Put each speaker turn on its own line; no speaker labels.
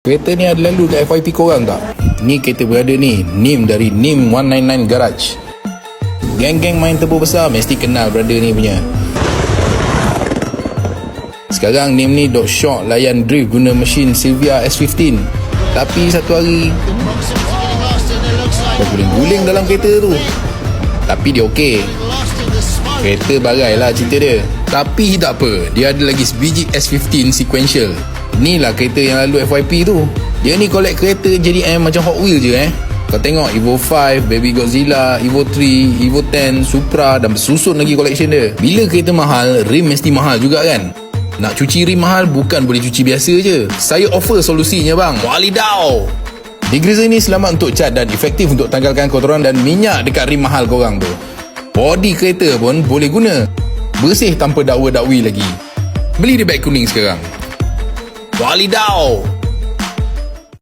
Kereta ni ada lalu kat FYP korang tak? Ni kereta berada ni, NIM dari NIM 199 Garage. Geng-geng main turbo besar mesti kenal brother ni punya. Sekarang NIM ni dok shock layan drift guna mesin Silvia S15. Tapi satu hari berguling-guling dalam kereta tu. Tapi dia okey. Kereta barai lah cerita dia. Tapi tak apa, dia ada lagi sebiji S15 sequential. Ni lah kereta yang lalu FYP tu. Dia ni collect kereta JDM macam Hot Wheels je Kau tengok Evo 5, Baby Godzilla, Evo 3, Evo 10, Supra dan bersusun lagi collection dia. Bila kereta mahal, rim mesti mahal juga kan? Nak cuci rim mahal bukan boleh cuci biasa je. Saya offer solusinya bang, Walidau. Degreaser ni selamat untuk cat dan efektif untuk tanggalkan kotoran dan minyak dekat rim mahal korang tu. Body kereta pun boleh guna. Bersih tanpa dakwa-dakwi lagi. Beli dia beg kuning sekarang. Walidau.